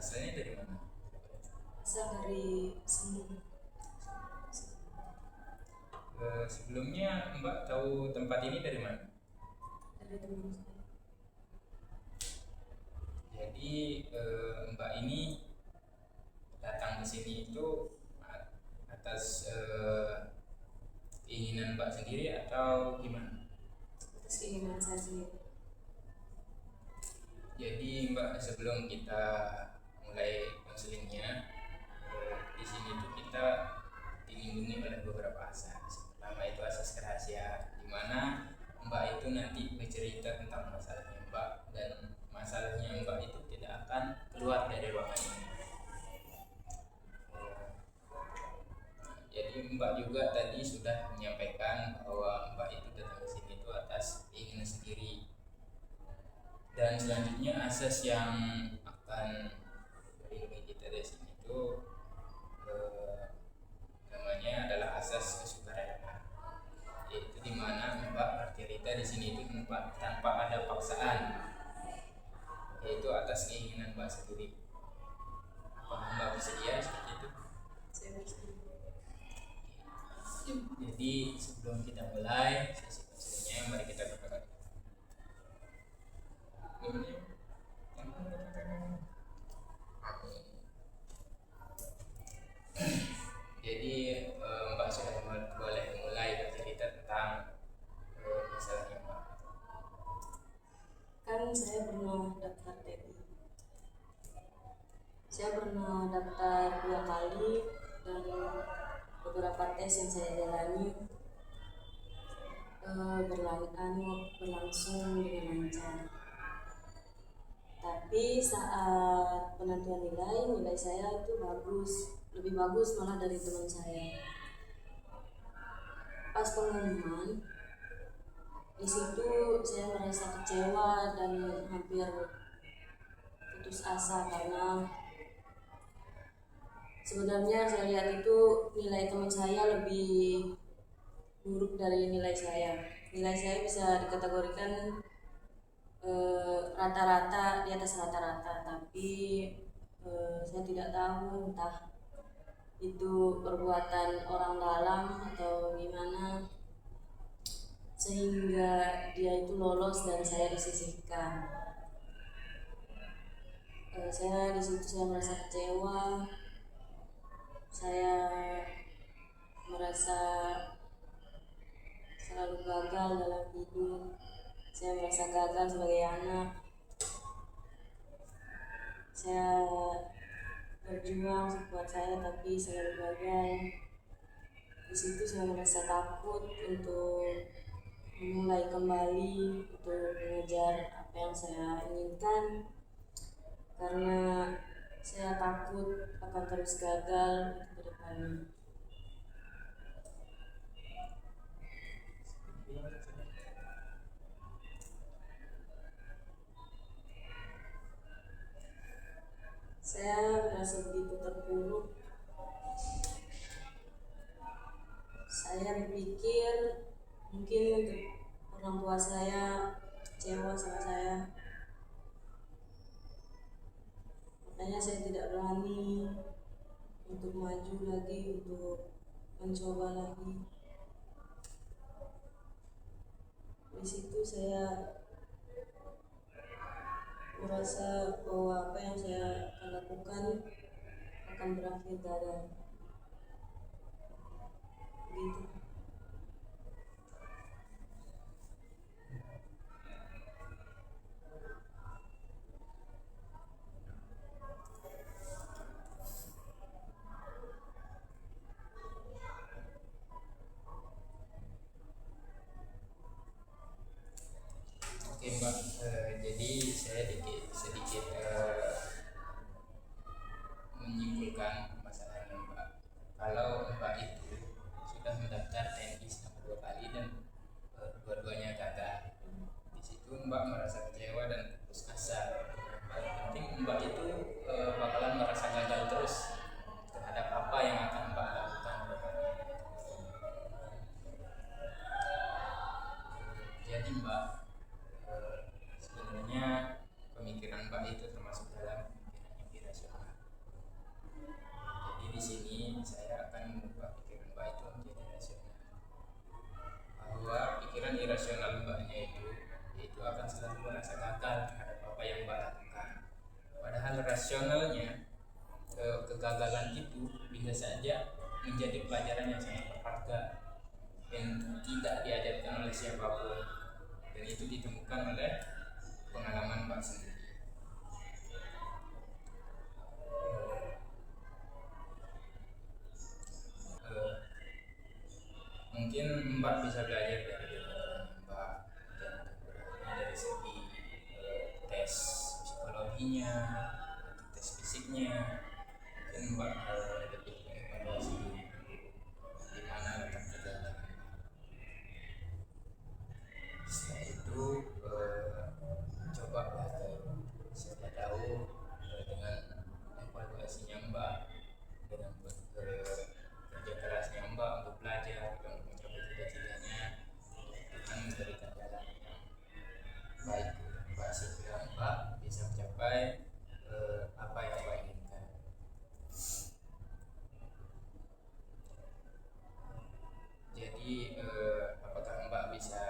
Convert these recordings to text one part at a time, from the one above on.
asalnya dari mana? Asal dari Sembung. Sebelumnya Mbak tahu tempat ini dari mana? Dari teman saya. Jadi Mbak ini datang ke sini itu atas keinginan Mbak sendiri atau gimana? Atas keinginan saya sendiri. Jadi Mbak, sebelum kita mulai konselingnya, di sini tuh kita dilindungi oleh beberapa asas. Pertama itu asas kerahasiaan, di mana Mbak itu nanti bercerita tentang masalahnya Mbak, dan masalahnya Mbak itu tidak akan keluar dari ruangan ini. Jadi Mbak juga tadi sudah menyampaikan bahwa Mbak itu datang ke sini itu atas keinginan sendiri. Dan selanjutnya asas yang akan melindungi kita dari sini itu namanya adalah asas kesukarelaan, yaitu dimana Mbak bercerita di sini itu tanpa ada paksaan, yaitu atas keinginan Mbak sendiri. Apakah Mbak bersedia seperti itu? Saya bersedia. Jadi sebelum kita mulai sesi konselingnya, mari kita berdoa. Jadi Mbak sudah boleh mulai bercerita tentang masalahnya Mbak. Kan saya pernah daftar TI. Saya pernah daftar 2 kali dan beberapa tes yang saya jalani berlangsung dengan lancar. Tapi saat penentuan nilai saya itu lebih bagus malah dari teman saya. Pas pengumuman, di situ saya merasa kecewa dan hampir putus asa karena sebenarnya saya lihat itu nilai teman saya lebih buruk dari nilai saya. Nilai saya bisa dikategorikan rata-rata, di atas rata-rata, tapi saya tidak tahu entah itu perbuatan orang dalam atau gimana sehingga dia itu lolos dan saya disisihkan. Saya di situ saya merasa kecewa, saya merasa selalu gagal dalam hidup. Saya merasa gagal sebagai anak. Saya berjuang sekuat saya tapi selalu gagal. Di situ saya merasa takut untuk memulai kembali, untuk mengejar apa yang saya inginkan, karena saya takut akan terus gagal ke depannya. Saya merasa begitu terpuruk. Saya berpikir mungkin orang tua saya kecewa sama saya, makanya saya tidak berani untuk maju lagi, untuk mencoba lagi. Di situ saya merasa bahwa apa yang saya akan lakukan akan berakhir gagal. Begitu. Oke Mbak, jadi saya sedikit menyimpulkan masalahnya Mbak. Kalau Mbak itu sudah mendaftar hal rasionalnya, kegagalan itu bisa saja menjadi pelajaran yang sangat berharga yang tidak diajarkan oleh siapapun, dan itu ditemukan oleh pengalaman Mbak sendiri. Mungkin Mbak bisa belajar dari Mbak dari segi tes psikologinya, tes fisiknya. Mungkin Mbak lebih mengevaluasi di mana letak kegagalan. Setelah itu coba belajar, siapa tahu dengan evaluasinya Mbak, dengan kerja kerasnya Mbak untuk belajar dan mencapai cita-citanya, Tuhan memberikan jalan yang baik Mbak, sehingga Mbak bisa mencapai apa yang Mbak inginkan. Jadi apakah Mbak bisa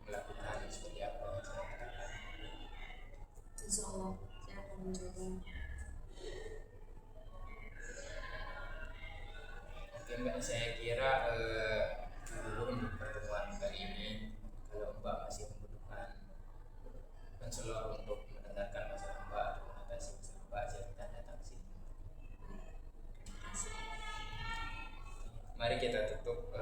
melakukan seperti apa yang saya katakan? Insya Allah saya akan mencoba. Oke Mbak, saya kira dulu untuk pertemuan kali ini. Kalau Mbak masih membutuhkan konselor untuk mendengarkan masalah Mbak atau mengatasi masalah Mbak, silakan datang ke sini. Terima kasih. Mari kita tutup